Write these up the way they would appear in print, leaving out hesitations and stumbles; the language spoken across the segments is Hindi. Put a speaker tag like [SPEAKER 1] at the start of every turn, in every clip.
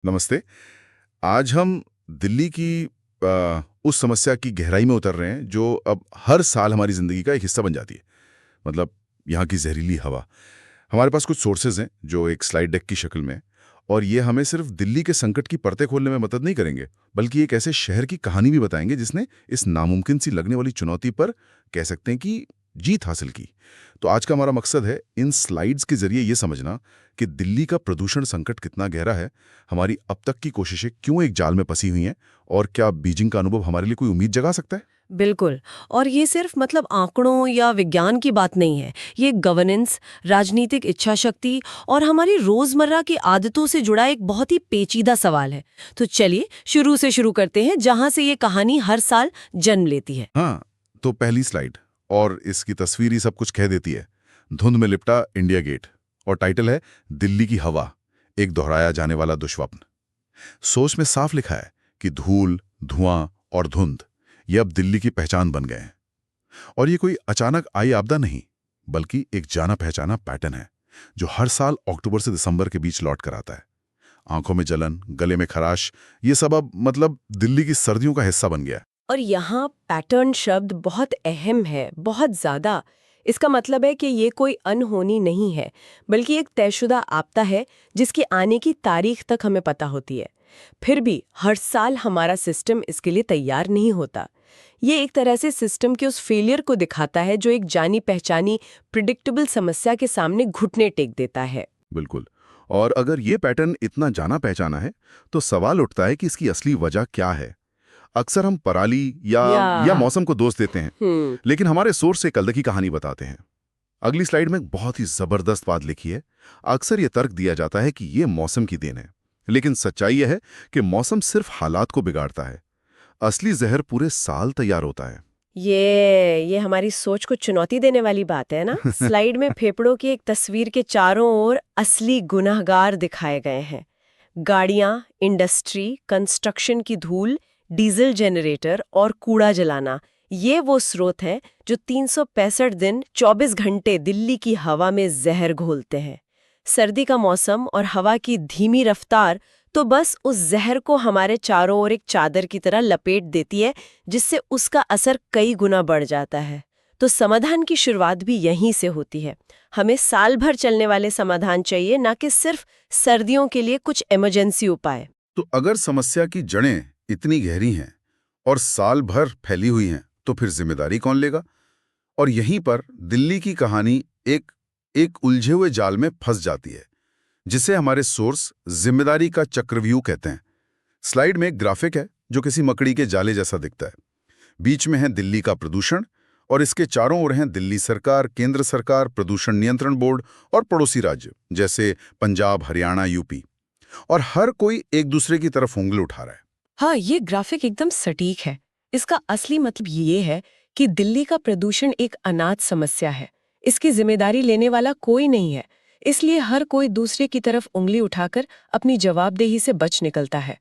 [SPEAKER 1] नमस्ते। आज हम दिल्ली की उस समस्या की गहराई में उतर रहे हैं जो अब हर साल हमारी ज़िंदगी का एक हिस्सा बन जाती है। मतलब यहाँ की जहरीली हवा। हमारे पास कुछ सोर्सेज़ हैं जो एक स्लाइड डेक की शक्ल में हैं और ये हमें सिर्फ दिल्ली के संकट की परतें खोलने में मदद नहीं करेंगे, बल्कि एक ऐसे शहर की कहानी भी बताएंगे जिसने इस नामुमकिन सी लगने वाली चुनौती पर कह सकते हैं कि जीत हासिल की। तो आज का हमारा मकसद है इन स्लाइड्स के ज़रिए ये समझना कि दिल्ली का प्रदूषण संकट कितना गहरा है, हमारी अब तक की कोशिशें क्यों एक जाल में फंसी हुई हैं और क्या बीजिंग का अनुभव हमारे लिए कोई उम्मीद जगा सकता है?
[SPEAKER 2] बिल्कुल। और ये सिर्फ मतलब आंकड़ों या विज्ञान की बात नहीं है। ये गवर्नेंस, राजनीतिक इच्छा शक्ति और हमारी रोजमर्रा की आदतों से जुड़ा एक बहुत ही पेचीदा सवाल है। तो चलिए शुरू से शुरू करते हैं, जहां से ये कहानी हर साल जन्म लेती है।
[SPEAKER 1] हाँ, तो पहली स्लाइड और इसकी तस्वीर ही सब कुछ कह देती है। धुंध में लिपटा इंडिया गेट और टाइटल है दिल्ली की हवा, एक दोहराया जाने वाला दुष्स्वप्न। सोच में साफ लिखा है कि धूल, धुआं और धुंध ये अब दिल्ली की पहचान बन गए हैं। और ये कोई अचानक आई आपदा नहीं, बल्कि एक जाना पहचाना पैटर्न है जो हर साल अक्टूबर से दिसंबर के बीच लौट कर आता है। आंखों में जलन, गले में खराश, ये सब अब मतलब दिल्ली की सर्दियों का हिस्सा बन गया है।
[SPEAKER 2] और यहाँ पैटर्न शब्द बहुत अहम है, बहुत ज्यादा। इसका मतलब है कि ये कोई अनहोनी नहीं है, बल्कि एक तयशुदा आपदा है जिसके आने की तारीख तक हमें पता होती है। फिर भी हर साल हमारा सिस्टम इसके लिए तैयार नहीं होता। ये एक तरह से सिस्टम के उस फेलियर को दिखाता है जो एक जानी पहचानी प्रिडिक्टेबल समस्या के सामने घुटने टेक देता है।
[SPEAKER 1] बिल्कुल। और अगर ये पैटर्न इतना जाना पहचाना है, तो सवाल उठता है कि इसकी असली वजह क्या है। अक्सर हम पराली या
[SPEAKER 2] या
[SPEAKER 1] मौसम को दोष देते हैं, लेकिन हमारे सोर्स एक अलग ही कहानी बताते हैं। अगली स्लाइड में एक बहुत ही जबरदस्त बात लिखी है। अक्सर ये तर्क दिया जाता है कि ये मौसम की देन है, लेकिन सच्चाई यह है कि मौसम सिर्फ हालात को बिगाड़ता है। असली जहर पूरे साल तैयार होता है।
[SPEAKER 2] ये हमारी सोच को चुनौती देने वाली बात है ना। स्लाइड में फेफड़ों की एक तस्वीर के चारों ओर असली गुनहगार दिखाए गए हैं। गाड़ियां, इंडस्ट्री, कंस्ट्रक्शन की धूल, डीजल जनरेटर और कूड़ा जलाना, ये वो स्रोत हैं जो 365 दिन 24 घंटे दिल्ली की हवा में जहर घोलते हैं। सर्दी का मौसम और हवा की धीमी रफ्तार तो बस उस जहर को हमारे चारों ओर एक चादर की तरह लपेट देती है, जिससे उसका असर कई गुना बढ़ जाता है। तो समाधान की शुरुआत भी यहीं से होती है। हमें साल भर चलने वाले समाधान चाहिए, ना कि सिर्फ सर्दियों के लिए कुछ इमरजेंसी उपाय।
[SPEAKER 1] तो अगर समस्या की जड़ें इतनी गहरी हैं और साल भर फैली हुई हैं, तो फिर जिम्मेदारी कौन लेगा? और यहीं पर दिल्ली की कहानी एक एक उलझे हुए जाल में फंस जाती है, जिसे हमारे सोर्स जिम्मेदारी का चक्रव्यूह कहते हैं। स्लाइड में एक ग्राफिक है जो किसी मकड़ी के जाले जैसा दिखता है। बीच में है दिल्ली का प्रदूषण और इसके चारों ओर हैं दिल्ली सरकार, केंद्र सरकार, प्रदूषण नियंत्रण बोर्ड और पड़ोसी राज्य जैसे पंजाब, हरियाणा, यूपी। और हर कोई एक दूसरे की तरफ उंगली उठा रहा है।
[SPEAKER 2] हाँ, ये ग्राफिक एकदम सटीक है। इसका असली मतलब ये है कि दिल्ली का प्रदूषण एक अनाथ समस्या है। इसकी जिम्मेदारी लेने वाला कोई नहीं है, इसलिए हर कोई दूसरे की तरफ उंगली उठाकर अपनी जवाबदेही से बच निकलता है।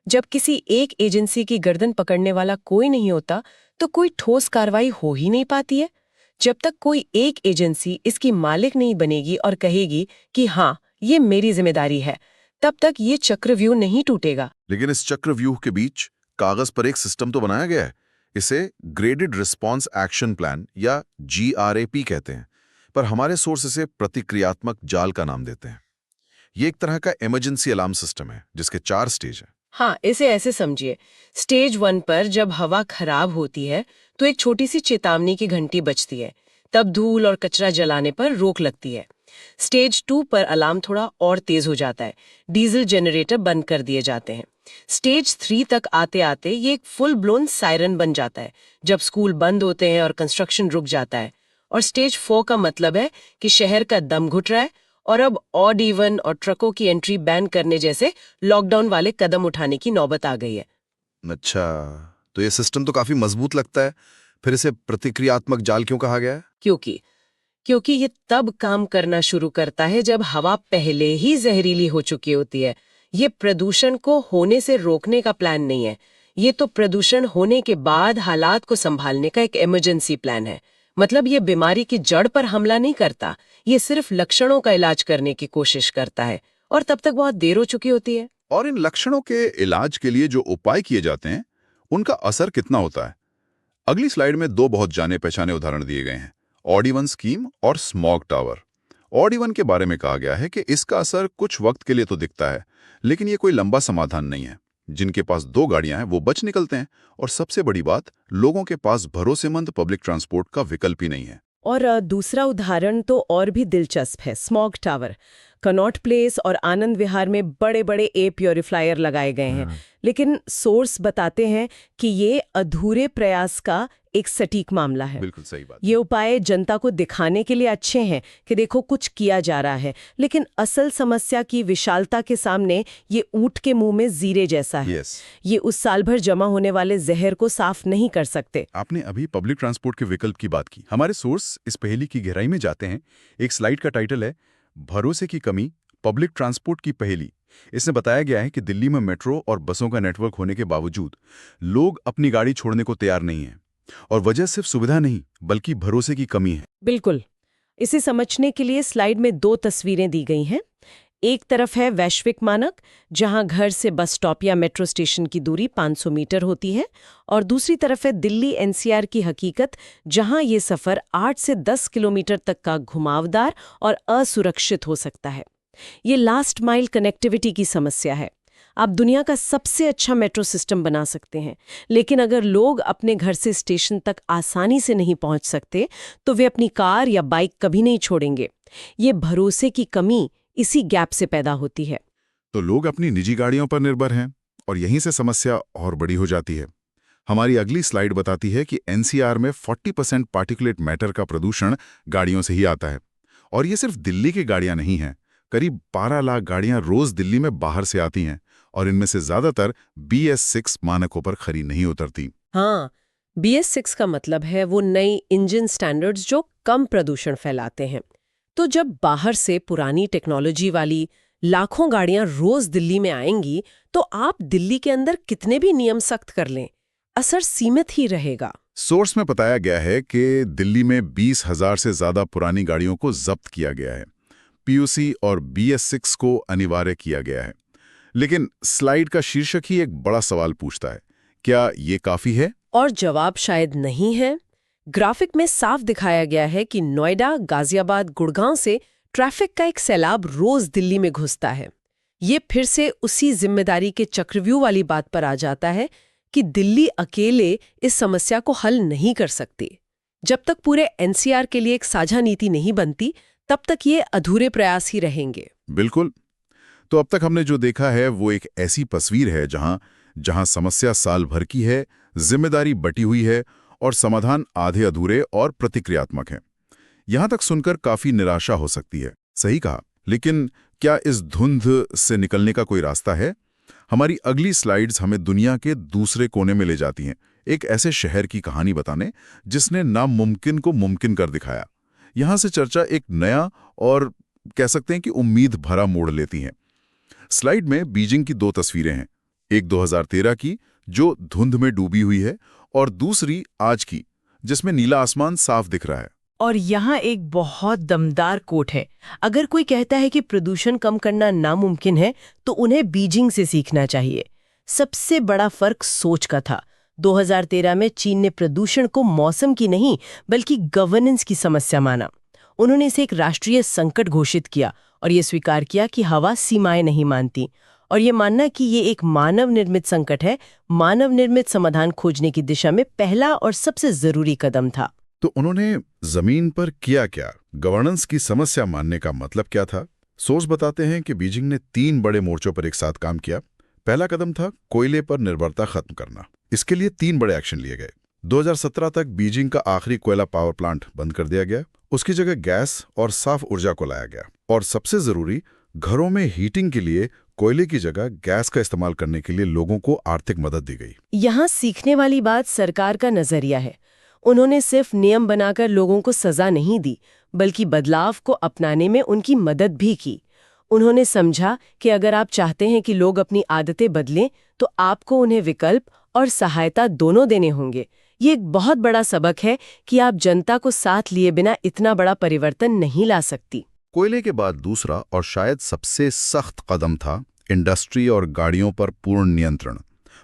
[SPEAKER 2] जब किसी एक एजेंसी की गर्दन पकड़ने वाला कोई नहीं होता, तो कोई ठोस कार्रवाई हो ही नहीं पाती है। जब तक कोई एक एजेंसी इसकी मालिक नहीं बनेगी और कहेगी कि हाँ, ये मेरी जिम्मेदारी है, तब तक ये चक्रव्यूह नहीं टूटेगा।
[SPEAKER 1] लेकिन इस चक्रव्यूह के बीच कागज पर एक सिस्टम तो बनाया गया है। इसे ग्रेडेड रिस्पॉन्स एक्शन प्लान या GRAP कहते हैं, पर हमारे सोर्स इसे प्रतिक्रियात्मक जाल का नाम देते हैं। ये एक तरह का इमरजेंसी अलार्म सिस्टम है जिसके 4 स्टेज हैं।
[SPEAKER 2] हाँ, इसे ऐसे समझिए। स्टेज 1 पर जब हवा खराब होती है, तो एक छोटी सी चेतावनी की घंटी बजती है। तब धूल और कचरा जलाने पर रोक लगती है। स्टेज 2 पर अलार्म थोड़ा और तेज हो जाता है। डीजल जनरेटर बंद कर दिए जाते हैं। स्टेज 3 तक आते आते ये एक फुल ब्लोन सायरन बन जाता है, जब स्कूल बंद होते हैं और कंस्ट्रक्शन रुक जाता है। और स्टेज 4 का मतलब है कि शहर का दम घुट रहा है और अब ऑड इवन और ट्रकों की एंट्री बैन करने जैसे लॉकडाउन वाले कदम उठाने की नौबत आ गई है।
[SPEAKER 1] अच्छा, तो ये सिस्टम तो काफी मजबूत लगता है। फिर इसे प्रतिक्रियात्मक जाल क्यों कहा गया है?
[SPEAKER 2] क्योंकि क्योंकि ये तब काम करना शुरू करता है जब हवा पहले ही जहरीली हो चुकी होती है। ये प्रदूषण को होने से रोकने का प्लान नहीं है। ये तो प्रदूषण होने के बाद हालात को संभालने का एक इमरजेंसी प्लान है। मतलब ये बीमारी की जड़ पर हमला नहीं करता, ये सिर्फ लक्षणों का इलाज करने की कोशिश करता है, और तब तक बहुत देर हो चुकी होती है।
[SPEAKER 1] और इन लक्षणों के इलाज के लिए जो उपाय किए जाते हैं उनका असर कितना होता है? अगली स्लाइड में दो बहुत जाने पहचाने उदाहरण दिए गए हैं, ऑडी-1 स्कीम और स्मॉग टावर। ऑडी-1 के बारे में कहा गया है कि इसका असर कुछ वक्त के लिए तो दिखता है, लेकिन ये कोई लंबा समाधान नहीं है। जिनके पास 2 गाड़ियां हैं वो बच निकलते हैं, और सबसे बड़ी बात, लोगों के पास भरोसेमंद पब्लिक ट्रांसपोर्ट का विकल्प ही नहीं है।
[SPEAKER 2] और दूसरा उदाहरण तो और भी दिलचस्प है, स्मॉग टावर। कनॉट प्लेस और आनंद विहार में बड़े बड़े एयर प्योरीफायर लगाए गए हैं, लेकिन सोर्स बताते हैं कि ये अधूरे प्रयास का एक सटीक मामला है।
[SPEAKER 1] बिल्कुल सही बात।
[SPEAKER 2] ये उपाय जनता को दिखाने के लिए अच्छे हैं कि देखो कुछ किया जा रहा है, लेकिन असल समस्या की विशालता के सामने ये ऊंट के मुंह में जीरे जैसा है। ये उस साल भर जमा होने वाले जहर को साफ नहीं कर सकते।
[SPEAKER 1] आपने अभी पब्लिक ट्रांसपोर्ट के विकल्प की बात की। हमारे सोर्स इस पहेली की गहराई में जाते हैं। एक स्लाइड का टाइटल है भरोसे की कमी, पब्लिक ट्रांसपोर्ट की पहेली। इसमें बताया गया है कि दिल्ली में मेट्रो और बसों का नेटवर्क होने के बावजूद लोग अपनी गाड़ी छोड़ने को तैयार नहीं हैं, और वजह सिर्फ सुविधा नहीं बल्कि भरोसे की कमी है।
[SPEAKER 2] बिल्कुल। इसे समझने के लिए स्लाइड में 2 तस्वीरें दी गई हैं। एक तरफ है वैश्विक मानक, जहां घर से बस स्टॉप या मेट्रो स्टेशन की दूरी 500 मीटर होती है, और दूसरी तरफ है दिल्ली एनसीआर की हकीकत, जहां ये सफर 8 से 10 किलोमीटर तक का घुमावदार और असुरक्षित हो सकता है। ये लास्ट माइल कनेक्टिविटी की समस्या है। आप दुनिया का सबसे अच्छा मेट्रो सिस्टम बना सकते हैं, लेकिन अगर लोग अपने घर से स्टेशन तक आसानी से नहीं पहुंच सकते, तो वे अपनी कार या बाइक कभी नहीं छोड़ेंगे। ये भरोसे की कमी इसी गैप से पैदा होती है।
[SPEAKER 1] तो लोग अपनी निजी गाड़ियों पर निर्भर हैं, और यहीं से समस्या और बड़ी हो जाती है। हमारी अगली स्लाइड बताती है कि एनसीआर में 40% पार्टिकुलेट मैटर का प्रदूषण गाड़ियों से ही आता है। और ये सिर्फ दिल्ली की गाड़ियां नहीं हैं। करीब 12 लाख गाड़ियां रोज दिल्ली में बाहर से आती हैं, और इनमें से ज्यादातर BS6 मानकों पर खरी नहीं उतरती।
[SPEAKER 2] हाँ, BS6 का मतलब है वो नई इंजन स्टैंडर्ड्स जो कम प्रदूषण फैलाते हैं। तो जब बाहर से पुरानी टेक्नोलॉजी वाली लाखों गाड़ियां रोज दिल्ली में आएंगी, तो आप दिल्ली के अंदर कितने भी नियम सख्त कर लें, असर सीमित ही रहेगा।
[SPEAKER 1] सोर्स में बताया गया है कि दिल्ली में 20,000 से ज्यादा पुरानी गाड़ियों को जब्त किया गया है। PUC और BS6 को अनिवार्य किया गया है। लेकिन स्लाइड का शीर्षक ही एक बड़ा सवाल पूछता है, क्या ये काफी है?
[SPEAKER 2] और जवाब शायद नहीं है। ग्राफिक में साफ दिखाया गया है कि नोएडा, गाजियाबाद, गुड़गांव से ट्रैफिक का एक सैलाब रोज दिल्ली में घुसता है। ये फिर से उसी जिम्मेदारी के चक्रव्यूह वाली बात पर आ जाता है कि दिल्ली अकेले इस समस्या को हल नहीं कर सकती। जब तक पूरे NCR के लिए एक साझा नीति नहीं बनती, तब तक ये अधूरे प्रयास ही रहेंगे।
[SPEAKER 1] बिल्कुल। तो अब तक हमने जो देखा है वो एक ऐसी तस्वीर है जहां समस्या साल भर की है, जिम्मेदारी बटी हुई है, और समाधान आधे अधूरे और प्रतिक्रियात्मक है। यहां तक सुनकर काफी निराशा हो सकती है, सही कहा। लेकिन क्या इस धुंध से निकलने का कोई रास्ता है? हमारी अगली स्लाइड्स हमें दुनिया के दूसरे कोने में ले जाती हैं, एक ऐसे शहर की कहानी बताने जिसने नामुमकिन को मुमकिन कर दिखाया। यहां से चर्चा एक नया और कह सकते हैं कि उम्मीद भरा मोड़ लेती है। स्लाइड में बीजिंग की 2 तस्वीरें हैं, एक 2013 की जो धुंध में डूबी हुई है, और दूसरी आज की जिसमें नीला आसमान साफ दिख रहा है।
[SPEAKER 2] और यहाँ एक बहुत दमदार कोट है, अगर कोई कहता है कि प्रदूषण कम करना नामुमकिन है, तो उन्हें बीजिंग से सीखना चाहिए। सबसे बड़ा फर्क सोच का था। 2013 में चीन ने प्रदूषण को मौसम की नहीं बल्कि गवर्नेंस की समस्या माना। उन्होंने इसे एक राष्ट्रीय संकट घोषित किया और ये स्वीकार किया कि हवा सीमाएं नहीं मानती, और ये मानना कि ये एक मानव निर्मित संकट है, मानव निर्मित समाधान खोजने की दिशा में पहला और सबसे जरूरी कदम था।
[SPEAKER 1] तो उन्होंने जमीन पर किया क्या? गवर्नेंस की समस्या मानने का मतलब क्या था? सोर्स बताते हैं कि बीजिंग ने 3 बड़े मोर्चों पर एक साथ काम किया। पहला कदम था कोयले पर निर्भरता खत्म करना। इसके लिए 3 बड़े एक्शन लिए गए। 2017 तक बीजिंग का आखिरी कोयला पावर प्लांट बंद कर दिया गया। उसकी जगह गैस और साफ ऊर्जा को लाया गया। और सबसे जरूरी, घरों में हीटिंग के लिए कोयले की जगह गैस का इस्तेमाल करने के लिए लोगों को आर्थिक मदद दी गई।
[SPEAKER 2] यहाँ सीखने वाली बात सरकार का नजरिया है। उन्होंने सिर्फ नियम बनाकर लोगों को सजा नहीं दी, बल्कि बदलाव को अपनाने में उनकी मदद भी की। उन्होंने समझा कि अगर आप चाहते हैं कि लोग अपनी आदतें बदलें, तो आपको उन्हें विकल्प और सहायता दोनों देने होंगे। ये एक बहुत बड़ा सबक है कि आप जनता को साथ लिए बिना इतना बड़ा परिवर्तन नहीं ला सकती।
[SPEAKER 1] कोयले के बाद दूसरा और शायद सबसे सख्त कदम था इंडस्ट्री और गाड़ियों पर पूर्ण नियंत्रण।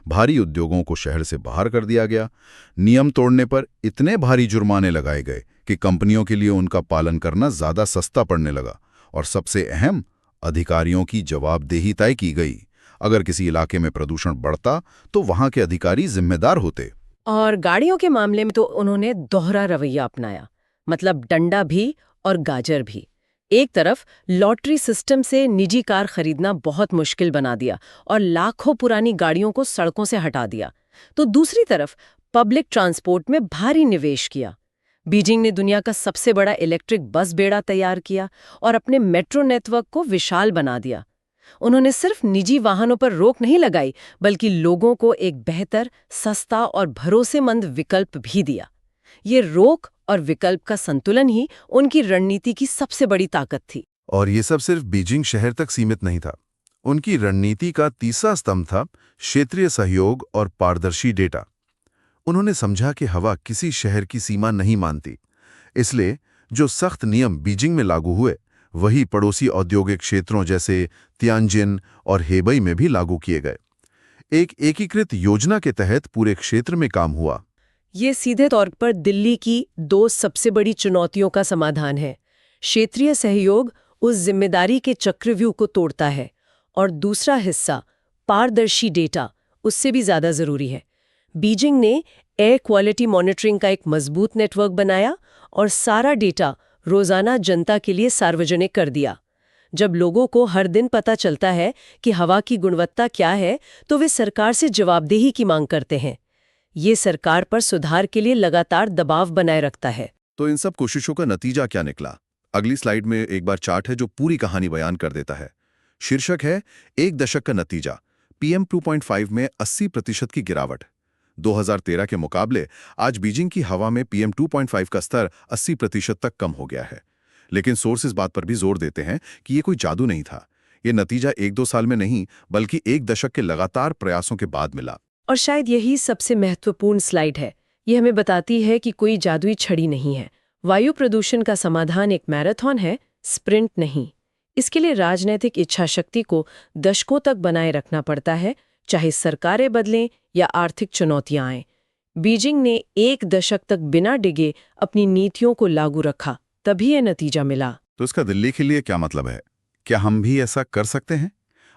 [SPEAKER 1] भारी उद्योगों को शहर से बाहर कर दिया गया। नियम तोड़ने पर इतने भारी जुर्माने लगाए गए कि कंपनियों के लिए उनका पालन करना ज़्यादा सस्ता पड़ने लगा। और सबसे अहम, अधिकारियों की जवाबदेही तय की गई। अगर किसी इलाके में प्रदूषण बढ़ता तो वहां के अधिकारी जिम्मेदार होते।
[SPEAKER 2] और गाड़ियों के मामले में तो उन्होंने दोहरा रवैया अपनाया, मतलब डंडा भी और गाजर भी। एक तरफ लॉटरी सिस्टम से निजी कार खरीदना बहुत मुश्किल बना दिया और लाखों पुरानी गाड़ियों को सड़कों से हटा दिया, तो दूसरी तरफ पब्लिक ट्रांसपोर्ट में भारी निवेश किया। बीजिंग ने दुनिया का सबसे बड़ा इलेक्ट्रिक बस बेड़ा तैयार किया और अपने मेट्रो नेटवर्क को विशाल बना दिया। उन्होंने सिर्फ निजी वाहनों पर रोक नहीं लगाई, बल्कि लोगों को एक बेहतर, सस्ता और भरोसेमंद विकल्प भी दिया। ये रोक और विकल्प का संतुलन ही उनकी रणनीति की सबसे बड़ी ताकत थी।
[SPEAKER 3] और ये सब सिर्फ बीजिंग शहर तक सीमित नहीं था। उनकी रणनीति का तीसरा स्तंभ था क्षेत्रीय सहयोग और पारदर्शी डेटा। उन्होंने समझा कि हवा किसी शहर की सीमा नहीं मानती, इसलिए जो सख्त नियम बीजिंग में लागू हुए वही पड़ोसी औद्योगिक क्षेत्रों जैसे तियानजिन और हेबई में भी लागू किए गए। एक एकीकृत योजना के तहत पूरे क्षेत्र में काम हुआ।
[SPEAKER 2] ये सीधे तौर पर दिल्ली की दो सबसे बड़ी चुनौतियों का समाधान है। क्षेत्रीय सहयोग उस जिम्मेदारी के चक्रव्यूह को तोड़ता है, और दूसरा हिस्सा, पारदर्शी डेटा, उससे भी ज्यादा जरूरी है। बीजिंग ने एयर क्वालिटी मॉनिटरिंग का एक मजबूत नेटवर्क बनाया और सारा डेटा रोजाना जनता के लिए सार्वजनिक कर दिया। जब लोगों को हर दिन पता चलता है कि हवा की गुणवत्ता क्या है, तो वे सरकार से जवाबदेही की मांग करते हैं। ये सरकार पर सुधार के लिए लगातार दबाव बनाए रखता है।
[SPEAKER 3] तो इन सब कोशिशों का नतीजा क्या निकला? अगली स्लाइड में एक बार चार्ट है जो पूरी कहानी बयान कर देता है। शीर्षक है एक दशक का नतीजा, PM 2.5 में 80% की गिरावट। 2013 के मुकाबले आज बीजिंग की हवा में PM 2.5 का स्तर 80% तक कम हो गया है। लेकिन सोर्स इस बात पर भी जोर देते हैं कि ये कोई जादू नहीं था। ये नतीजा 1-2 साल में नहीं, बल्कि एक दशक के लगातार प्रयासों के बाद मिला।
[SPEAKER 2] और शायद यही सबसे महत्वपूर्ण स्लाइड है। ये हमें बताती है कि कोई जादुई छड़ी नहीं है। वायु प्रदूषण का समाधान एक मैराथन है, स्प्रिंट नहीं। इसके लिए राजनीतिक इच्छाशक्ति को दशकों तक बनाए रखना पड़ता है, चाहे सरकारें बदलें या आर्थिक चुनौतियां आएं। बीजिंग ने एक दशक तक बिना डिगे अपनी नीतियों को लागू रखा, तभी ये नतीजा मिला।
[SPEAKER 1] तो इसका दिल्ली के लिए क्या मतलब है? क्या हम भी ऐसा कर सकते हैं?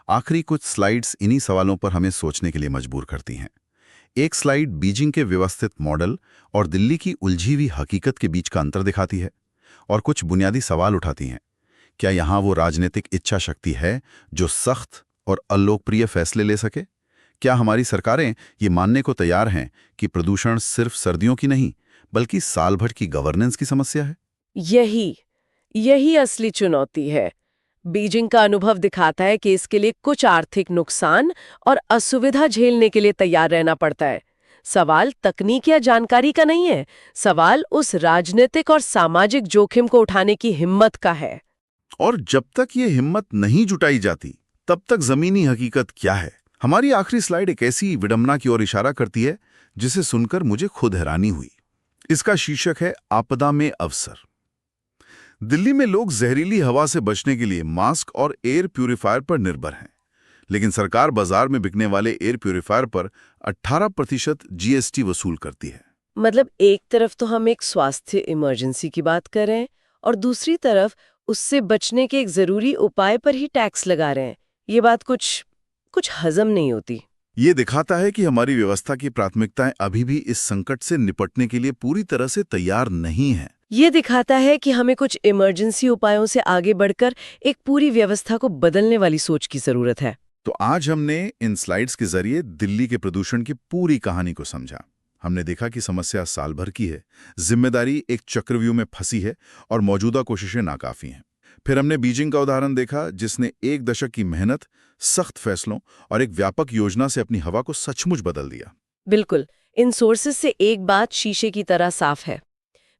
[SPEAKER 1] आखिरी कुछ स्लाइड्स इन्हीं सवालों पर हमें सोचने के लिए मजबूर करती हैं। एक स्लाइड बीजिंग के व्यवस्थित मॉडल और दिल्ली की उलझी हुई हकीकत के बीच का अंतर दिखाती है और कुछ बुनियादी सवाल उठाती हैं। क्या यहाँ वो राजनीतिक इच्छा शक्ति है जो सख्त और अलोकप्रिय फैसले ले सके? क्या हमारी सरकारें ये मानने को तैयार हैं कि प्रदूषण सिर्फ सर्दियों की नहीं, बल्कि साल भर की गवर्नेंस की समस्या है?
[SPEAKER 2] यही असली चुनौती है। बीजिंग का अनुभव दिखाता है कि इसके लिए कुछ आर्थिक नुकसान और असुविधा झेलने के लिए तैयार रहना पड़ता है। सवाल तकनीक या जानकारी का नहीं है, सवाल उस राजनीतिक और सामाजिक जोखिम को उठाने की हिम्मत का है।
[SPEAKER 1] और जब तक ये हिम्मत नहीं जुटाई जाती, तब तक जमीनी हकीकत क्या है? हमारी आखिरी स्लाइड एक ऐसी विडंबना की ओर इशारा करती है जिसे सुनकर मुझे खुद हैरानी हुई। इसका शीर्षक है आपदा में अवसर। दिल्ली में लोग जहरीली हवा से बचने के लिए मास्क और एयर प्यूरिफायर पर निर्भर हैं, लेकिन सरकार बाजार में बिकने वाले एयर प्यूरिफायर पर 18% GST वसूल करती है।
[SPEAKER 2] मतलब एक तरफ तो हम एक स्वास्थ्य इमरजेंसी की बात कर रहे हैं और दूसरी तरफ उससे बचने के एक जरूरी उपाय पर ही टैक्स लगा रहे हैं। ये बात कुछ हजम नहीं होती।
[SPEAKER 1] ये दिखाता है कि हमारी व्यवस्था की प्राथमिकताएं अभी भी इस संकट से निपटने के लिए पूरी तरह से तैयार नहीं हैं।
[SPEAKER 2] ये दिखाता है कि हमें कुछ इमरजेंसी उपायों से आगे बढ़कर एक पूरी व्यवस्था को बदलने वाली सोच की जरूरत है।
[SPEAKER 1] तो आज हमने इन स्लाइड्स के जरिए दिल्ली के प्रदूषण की पूरी कहानी को समझा। हमने देखा कि समस्या साल भर की है, जिम्मेदारी एक चक्रव्यूह में फंसी है और मौजूदा कोशिशें नाकाफी हैं। फिर हमने बीजिंग का उदाहरण देखा, जिसने एक दशक की मेहनत, सख्त फैसलों और एक व्यापक योजना से अपनी हवा को सचमुच बदल दिया।
[SPEAKER 2] बिल्कुल, इन सोर्सेस से एक बात शीशे की तरह साफ है।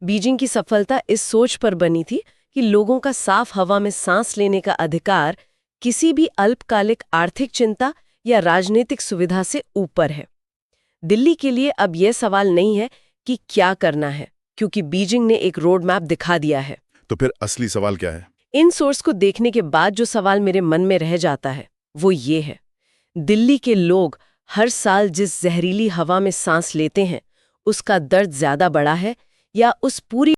[SPEAKER 2] बीजिंग की सफलता इस सोच पर बनी थी कि लोगों का साफ हवा में सांस लेने का अधिकार किसी भी अल्पकालिक आर्थिक चिंता या राजनीतिक सुविधा से ऊपर है। दिल्ली के लिए अब यह सवाल नहीं है कि क्या करना है, क्योंकि बीजिंग ने एक रोड मैप दिखा दिया है।
[SPEAKER 1] तो फिर असली सवाल क्या है?
[SPEAKER 2] इन सोर्स को देखने के बाद जो सवाल मेरे मन में रह जाता है वो ये है, दिल्ली के लोग हर साल जिस जहरीली हवा में सांस लेते हैं, उसका दर्द ज्यादा बड़ा है या उस पूरी